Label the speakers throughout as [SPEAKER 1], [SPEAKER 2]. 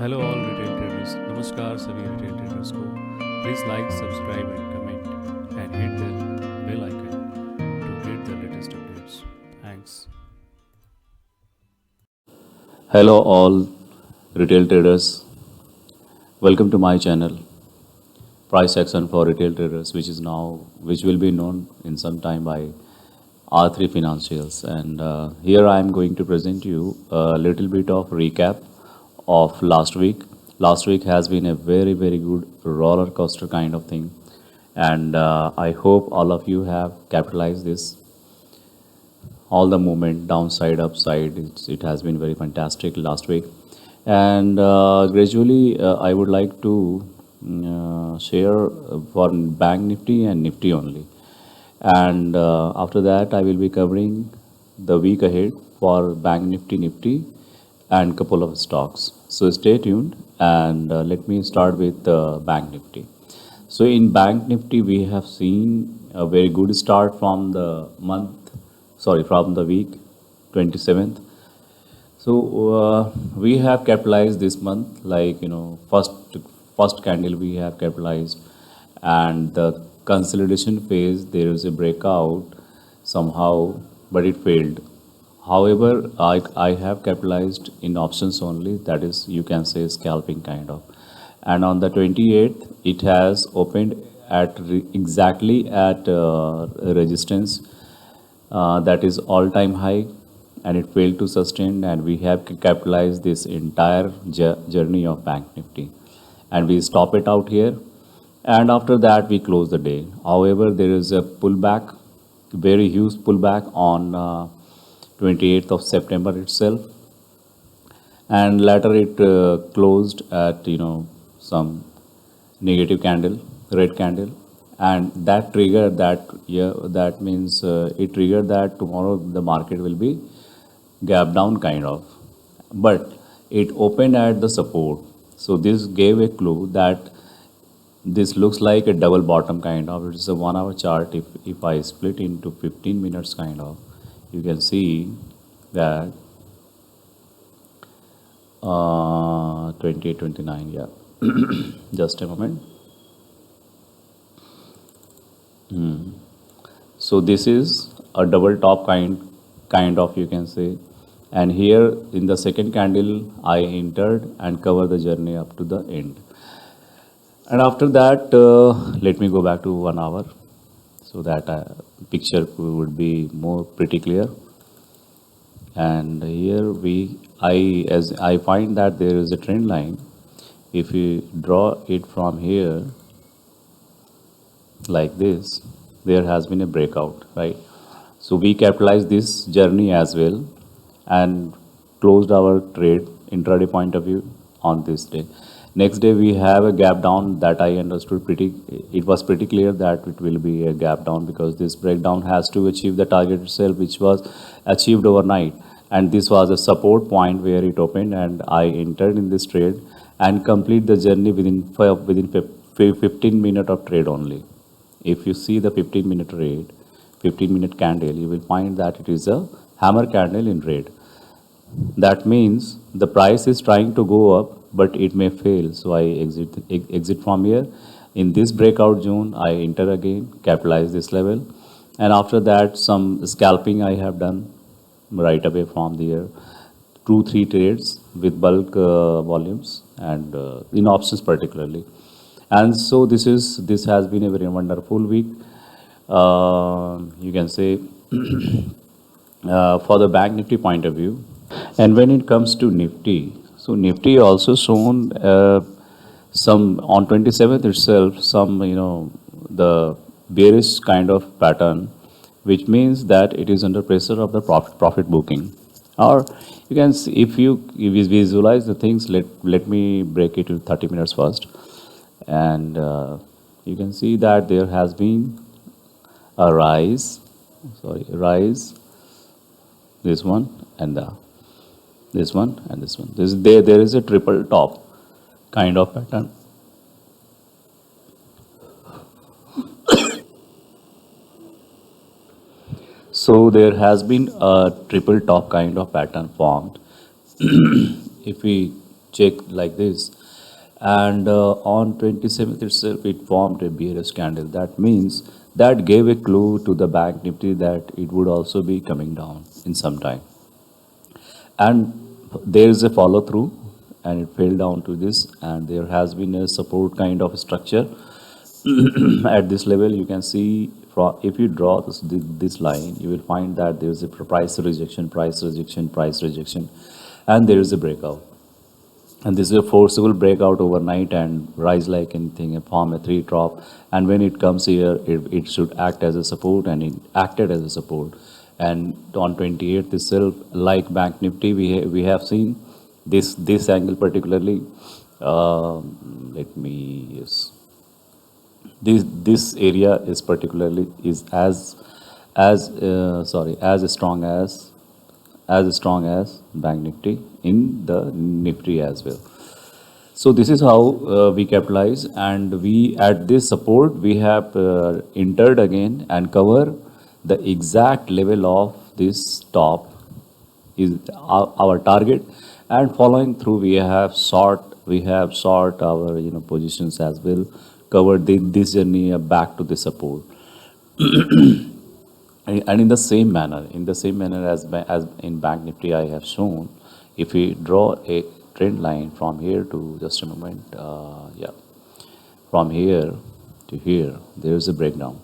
[SPEAKER 1] Hello all retail traders, नमस्कार सभी retail traders को। Please like, subscribe and comment and hit the bell icon to get the latest updates. Thanks.
[SPEAKER 2] Hello all retail traders, welcome to my channel price action for retail traders, which will be known in some time by R3 Financials. And here I am going to present you a little bit of recap of last week. Last week has been a very good roller coaster kind of thing, and I hope all of you have capitalized this all the movement downside upside. It has been very fantastic last week, and gradually I would like to share for bank nifty and nifty only, and after that I will be covering the week ahead for bank nifty and couple of stocks. So stay tuned, and let me start with bank nifty. So in bank nifty we have seen a very good start from the from the week 27th. So we have capitalized this month, like first candle we have capitalized, and the consolidation phase there is a breakout somehow, but it failed. However, I have capitalized in options only, that is, you can say scalping kind of. And on the 28th, it has opened at exactly at resistance that is all-time high, and it failed to sustain, and we have capitalized this entire journey of bank nifty, and we stop it out here, and after that we close the day. However, there is a pullback, very huge pullback on 28th of September itself, and later it closed at some negative candle, red candle, and that triggered that, yeah, that means it triggered that tomorrow the market will be gap down kind of, but it opened at the support. So this gave a clue that this looks like a double bottom kind of. It's a 1 hour chart. If I split into 15 minutes kind of, you can see that 28 29, yeah. Just a moment. So this is a double top kind of, you can say, and here in the second candle I entered and covered the journey up to the end. And after that, let me go back to 1 hour so that picture would be more pretty clear. And here as I find that there is a trend line. If you draw it from here like this, there has been a breakout, right? So we capitalized this journey as well and closed our trade intraday point of view on this day. Next day we have a gap down that I understood it was pretty clear that it will be a gap down, because this breakdown has to achieve the target itself, which was achieved overnight, and this was a support point where it opened, and I entered in this trade and complete the journey within 15 minutes of trade only. If you see the 15-minute trade, 15-minute candle, you will find that it is a hammer candle in red. That means the price is trying to go up, but it may fail. So I exit from here. In this breakout zone, I enter again, capitalize this level, and after that some scalping I have done right away from there. 2-3 trades with bulk volumes, and in options particularly. And so this has been a very wonderful week. You can say for the bank nifty point of view. And when it comes to nifty, so nifty also shown some on 27th itself, some the bearish kind of pattern, which means that it is under pressure of the profit booking. Or you can see, if you visualize the things, let me break it to 30 minutes first, and you can see that there has been a rise, this one and this one and this one. There is a triple top kind of pattern. So there has been a triple top kind of pattern formed. If we check like this, and on 27th itself it formed a bearish candle. That means that gave a clue to the bank nifty that it would also be coming down in some time, and there is a follow through, and it fell down to this, and there has been a support kind of structure at this level. You can see from, if you draw this line, you will find that there is a price rejection, price rejection, price rejection, and there is a breakout. And this is a forcible breakout overnight and rise like anything and form a three top. And when it comes here, it should act as a support, and it acted as a support. And on 28th itself, like bank nifty, we have seen this angle particularly. Let me, yes, this area is particularly is as strong as bank nifty in the nifty as well. So this is how we capitalize, and we at this support we have entered again and cover the exact level of this top is our target, and following through we have sought our positions as well, covered this journey back to the support. And in the same manner, as in bank nifty I have shown, if we draw a trend line from here to, just a moment, from here to here, there is a breakdown,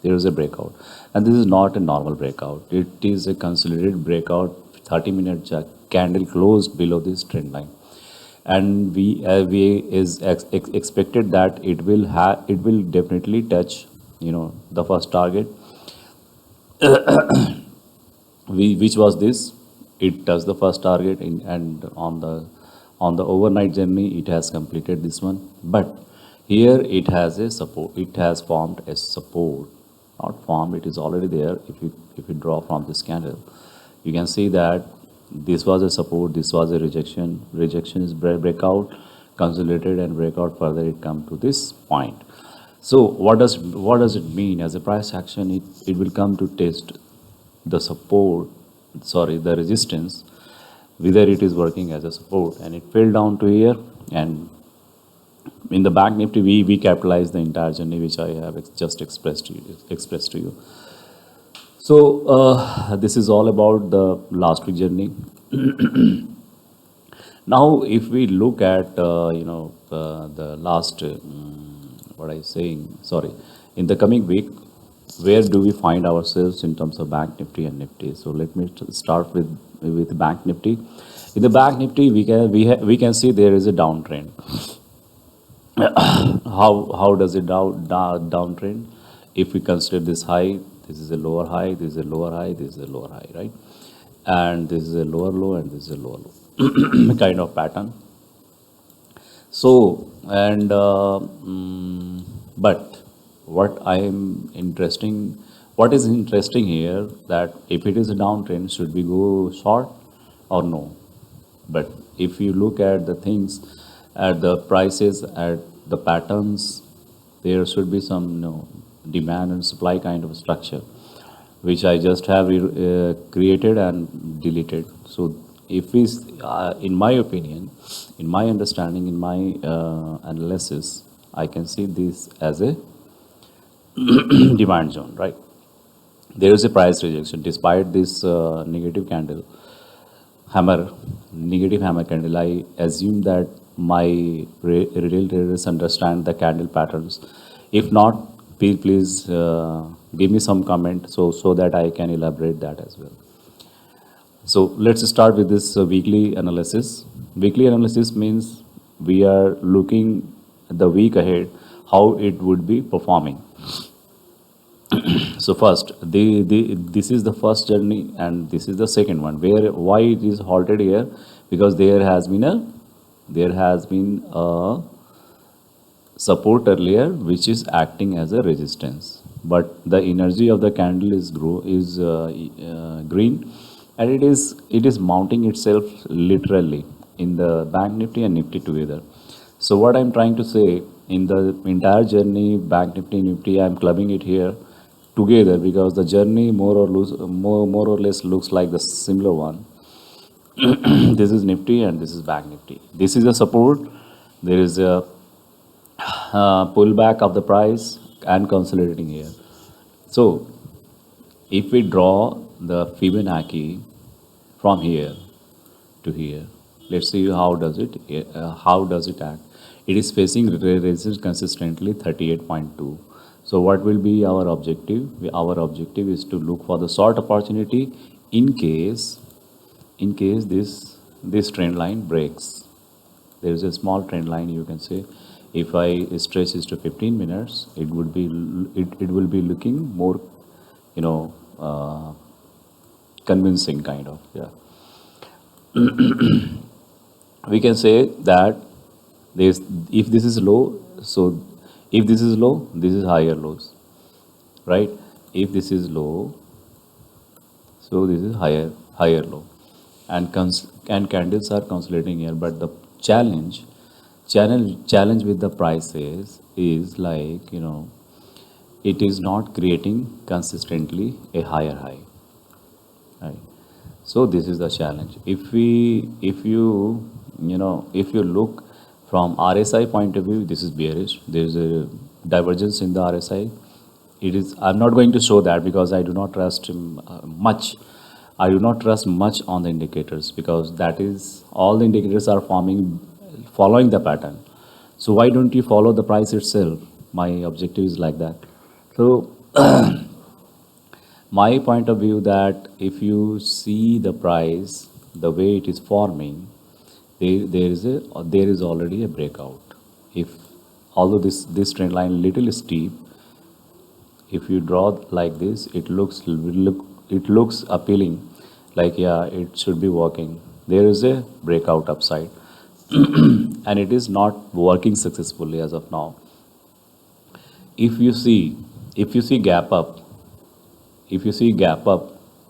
[SPEAKER 2] there is a breakout, and this is not a normal breakout, it is a consolidated breakout. 30-minute candle closed below this trend line, and we expected that it will definitely touch the first target, which was this. It touched the first target and on the overnight journey it has completed this one, but here it has a support, it has formed a support, not formed, it is already there. If you draw from this candle, you can see that this was a support, this was a rejection is breakout, consolidated and breakout, further it come to this point. So what does it mean as a price action? It will come to test the the resistance, whether it is working as a support, and it fell down to here. And in the bank nifty we capitalize the entire journey which I have just expressed to you. So this is all about the last week journey. Now if we look at the last in the coming week, where do we find ourselves in terms of bank nifty and nifty? So let me start with bank nifty. In the bank nifty we can see there is a downtrend. How does it downtrend? If we consider this high, this is a lower high, this is a lower high, this is a lower high, right? And this is a lower low, and this is a lower low kind of pattern. So, and but what is interesting here, that if it is a downtrend, should we go short or no? But if you look at the things, at the prices, at the patterns, there should be some demand and supply kind of structure, which I just have created and deleted. So if we, in my opinion, in my understanding, in my analysis, I can see this as a demand zone, right? There is a price rejection despite this negative hammer candle. I assume that my retail traders understand the candle patterns. If not, please give me some comment so that I can elaborate that as well. So let's start with this weekly analysis. Weekly analysis means we are looking the week ahead, how it would be performing. So first, this is the first journey, and this is the second one. Why it is halted here? Because there has been a support earlier, which is acting as a resistance. But the energy of the candle is green, and it is mounting itself literally in the bank nifty and nifty together. So what I'm trying to say, in the entire journey, bank nifty, I'm clubbing it here together because the journey more or less looks like the similar one. This is Nifty and this is Bank Nifty. This is a support. There is a pullback of the price and consolidating here. So if we draw the Fibonacci from here to here, let's see how does it act. It is facing resistance consistently 38.2. So what will be our objective? Our objective is to look for the short opportunity in case this trend line breaks. There is a small trend line, you can say. If I stretch this to 15 minutes, it will be looking more, you know, convincing kind of. Yeah, we can say that this, if this is low, so if this is low, this is higher lows, right? If this is low, so this is higher low, and candles are consolidating here. But the challenge with the prices is like, it is not creating consistently a higher high, right? So this is the challenge. If you look from RSI point of view, this is bearish. There is a divergence in the RSI. It is. I'm not going to show that because I do not trust much. I do not trust much on the indicators because that is all the indicators are following the pattern. So why don't you follow the price itself? My objective is like that. So my point of view that if you see the price the way it is forming, there is already a breakout. If although this trend line little steep, if you draw like this, it looks appealing, like yeah, it should be working. There is a breakout upside, and it is not working successfully as of now. If you see gap up,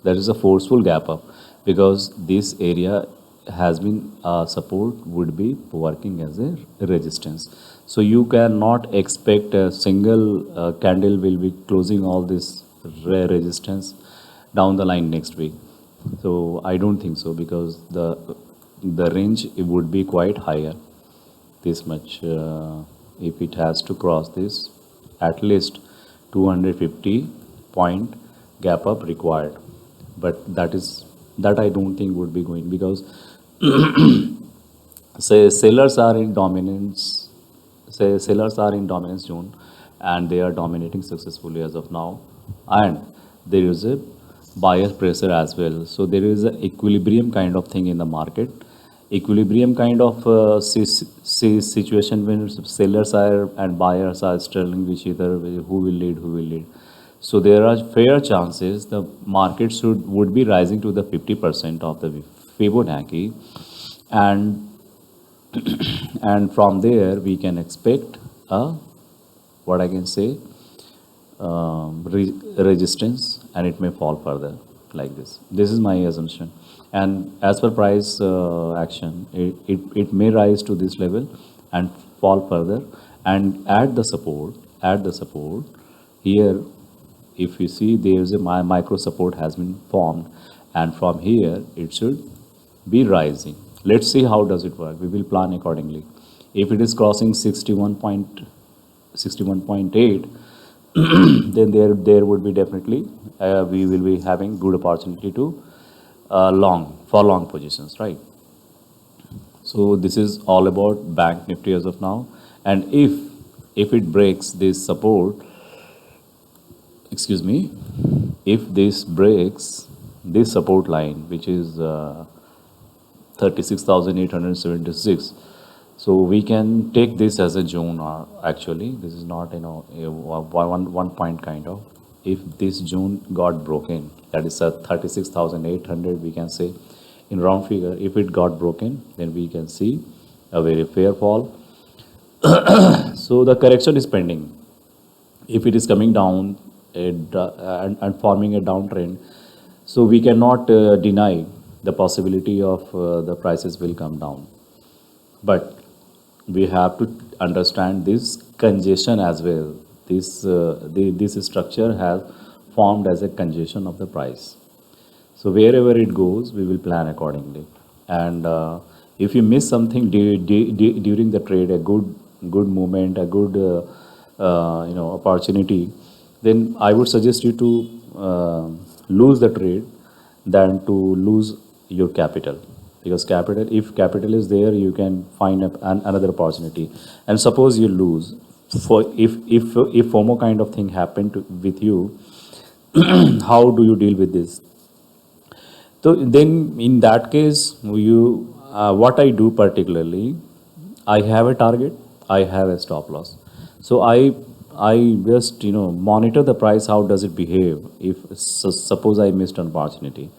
[SPEAKER 2] there is a forceful gap up because this area has been support would be working as a resistance. So you cannot expect a single candle will be closing all this resistance down the line next week. So I don't think so because the range it would be quite higher. This much if it has to cross this, at least 250 point gap up required, but that I don't think would be going because sellers are in dominance zone and they are dominating successfully as of now, and there is a buyer pressure as well. So there is an equilibrium kind of thing in the market, equilibrium kind of situation when sellers are and buyers are struggling with each other, who will lead. So there are fair chances the market would be rising to the 50% of the Fibonacci, and from there we can expect a, what I can say, resistance, and it may fall further like this. This is my assumption, and as per price action, it may rise to this level and fall further and at the support here. If you see, there is a micro support has been formed, and from here it should be rising. Let's see how does it work. We will plan accordingly. If it is crossing 61.8, then there would be definitely we will be having good opportunity to long positions, right? So this is all about Bank Nifty as of now, and if it breaks this support, excuse me, if this breaks this support line, which is 36,876, so we can take this as a zone. Actually, this is not, a one point kind of. If this zone got broken, that is a 36,800, we can say in round figure. If it got broken, then we can see a very fair fall. So the correction is pending. If it is coming down and forming a downtrend, so we cannot deny the possibility of the prices will come down, but we have to understand this congestion as well. This structure has formed as a congestion of the price. So wherever it goes, we will plan accordingly. and if you miss something during the trade, a good movement, a good opportunity, then I would suggest you to lose the trade than to lose your capital, because capital, if capital is there, you can find another opportunity. And suppose you lose, for if FOMO kind of thing happened with you, how do you deal with this? So then, in that case, what I do particularly, I have a target, I have a stop loss. So I just monitor the price. How does it behave? If suppose I missed an opportunity,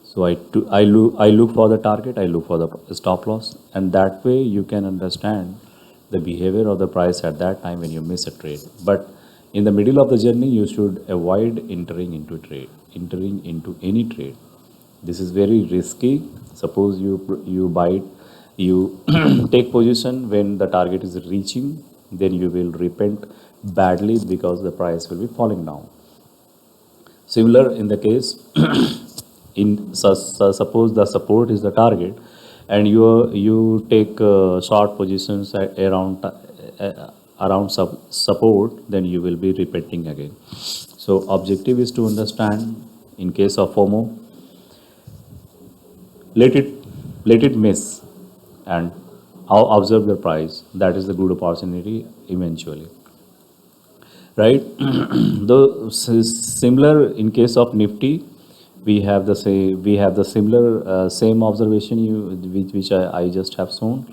[SPEAKER 2] so I look for the target, I look for the stop loss, and that way you can understand the behavior of the price at that time when you miss a trade. But in the middle of the journey, you should avoid entering into any trade. This is very risky. Suppose you buy it, you take position when the target is reaching, then you will repent badly because the price will be falling down. Similar in the case, suppose the support is the target, and you take short positions around support, then you will be repeating again. So objective is to understand, in case of FOMO, let it miss, and observe the price. That is the good opportunity eventually, right? The similar in case of Nifty, we have the similar same observation which I just have shown.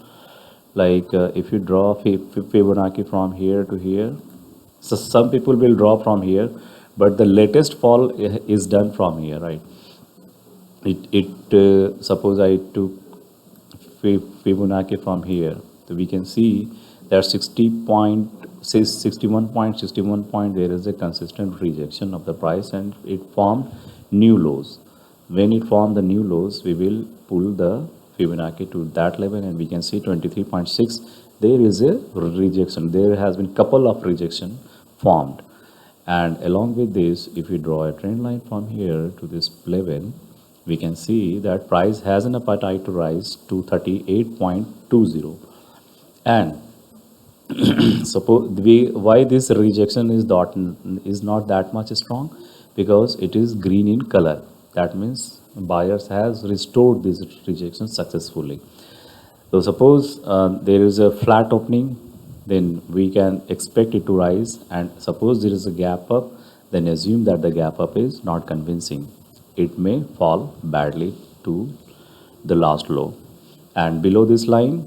[SPEAKER 2] Like if you draw Fibonacci from here to here, so some people will draw from here, but the latest fall is done from here, right? Suppose I took Fibonacci from here, so we can see that 61.61 point, there is a consistent rejection of the price, and it formed new lows. When it formed the new lows, we will pull the Fibonacci to that level, and we can see 23.6. There is a rejection. There has been couple of rejection formed, and along with this, if we draw a trend line from here to this level, we can see that price has an appetite to rise to 38.20. And suppose why this rejection is not that much strong, because it is green in color. That means buyers has restored this rejection successfully. So suppose there is a flat opening, then we can expect it to rise. And suppose there is a gap up, then assume that the gap up is not convincing. It may fall badly to the last low. And below this line,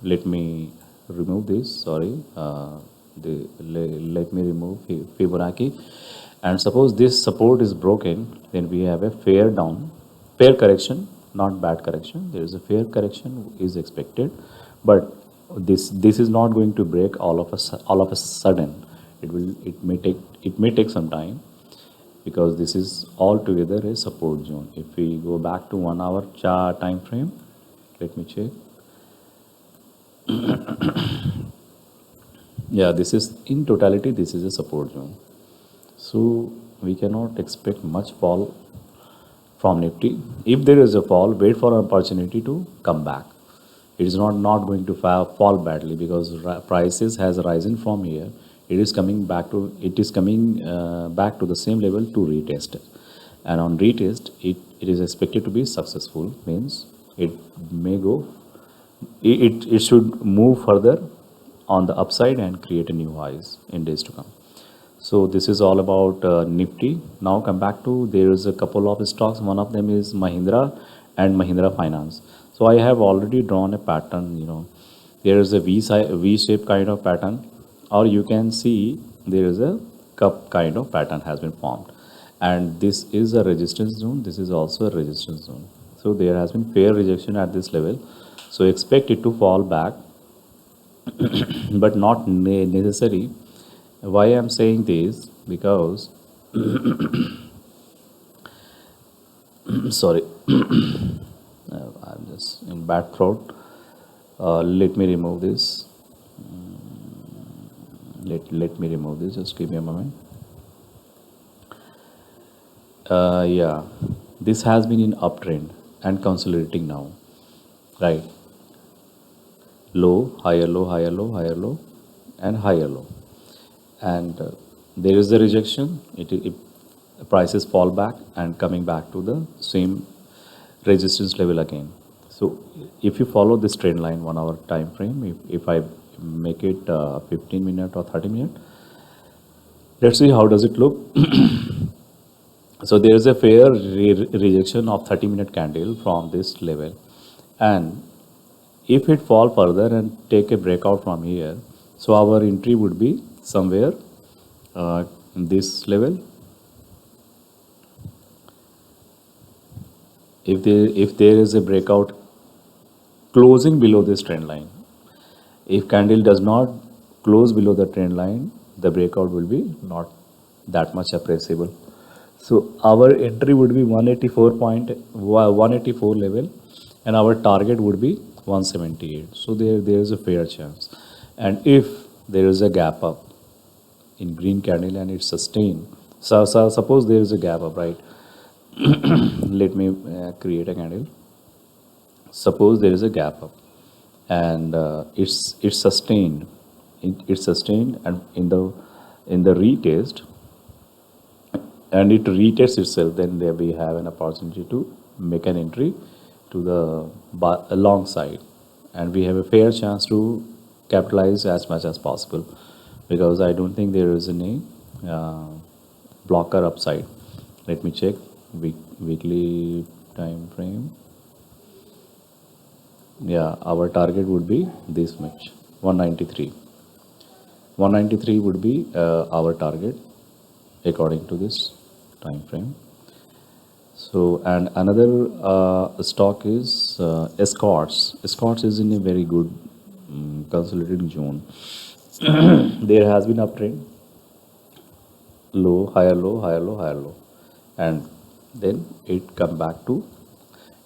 [SPEAKER 2] let me remove this, sorry, let me remove Fibonacci. And suppose this support is broken, then we have a fair correction, not bad correction. There is a fair correction is expected, but this is not going to break all of a sudden. It may take some time, because this is altogether a support zone. If we go back to 1 hour chart time frame, let me check. Yeah, this is in totality, this is a support zone. So we cannot expect much fall from Nifty. If there is a fall, wait for an opportunity to come back. It is not going to fall badly, because prices has risen from here. It is coming back to the same level to retest, and on retest it is expected to be successful. Means it may go, it should move further on the upside and create a new highs in days to come. So this is all about Nifty. Now come back to, there is a couple of stocks. One of them is Mahindra and Mahindra Finance. So I have already drawn a pattern. There is a V-shape kind of pattern, or you can see there is a cup kind of pattern has been formed, and this is a resistance zone. This is also a resistance zone. So there has been fair rejection at this level. So expect it to fall back, but not necessary. Why I am saying this? Because sorry, I'm just in bad throat. Let me remove this. Let me remove this. Just give me a moment. Yeah, this has been in uptrend and consolidating now. right? Low, higher low, higher low, higher low, and higher low. And there is the rejection. It prices fall back and coming back to the same resistance level again. So if you follow this trend line 1 hour time frame, if I make it 15 minute or 30 minute, let's see how does it look. So there is a fair rejection of 30-minute candle from this level, and if it fall further and take a breakout from here, so our entry would be somewhere in this level. If there is a breakout closing below this trend line, if candle does not close below the trend line, the breakout will be not that much appreciable. So our entry would be 184 level, and our target would be 178. So there is a fair chance. And if there is a gap up in green candle and it's sustained, so suppose there is a gap up, right? Let me create a candle. Suppose there is a gap up, and it's sustained. It's sustained, and in the retest, and it retests itself, then there we have an opportunity to make an entry to the long side, and we have a fair chance to capitalize as much as possible, because I don't think there is any blocker upside. Let me check weekly time frame. Yeah, our target would be this much, 193. 193 would be our target according to this time frame. So, and another stock is Escorts. Escorts is in a very good consolidating zone. There has been uptrend, low, higher low, higher low, higher low, and then it come back to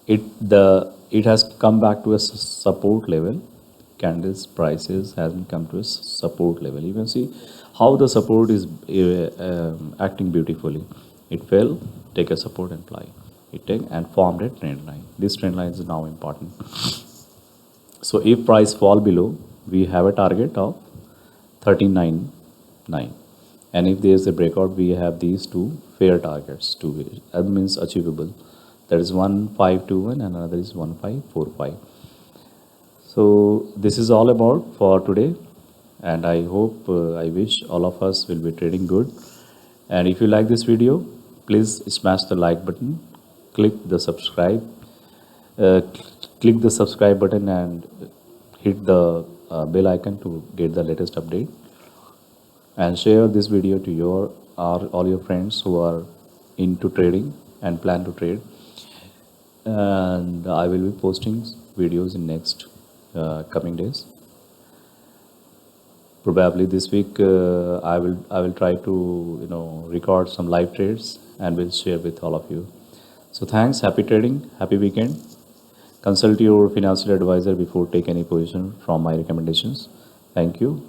[SPEAKER 2] it has come back to a support level. Candles prices hasn't come to a support level. You can see how the support is acting beautifully. It fell, take a support and apply. It take and formed a trend line. This trend line is now important. So if price fall below, we have a target of 39.9, and if there is a breakout, we have these two fair targets. That means achievable. That is 1521 and another is 1545. So this is all about for today, and I hope I wish all of us will be trading good. And if you like this video, please smash the like button, click the subscribe button, and hit the bell icon to get the latest update, and share this video to all your friends who are into trading and plan to trade. And I will be posting videos in next coming days. Probably this week I will try to record some live trades and will share with all of you. So thanks, happy trading, happy weekend. Consult your financial advisor before take any position from my recommendations. Thank you.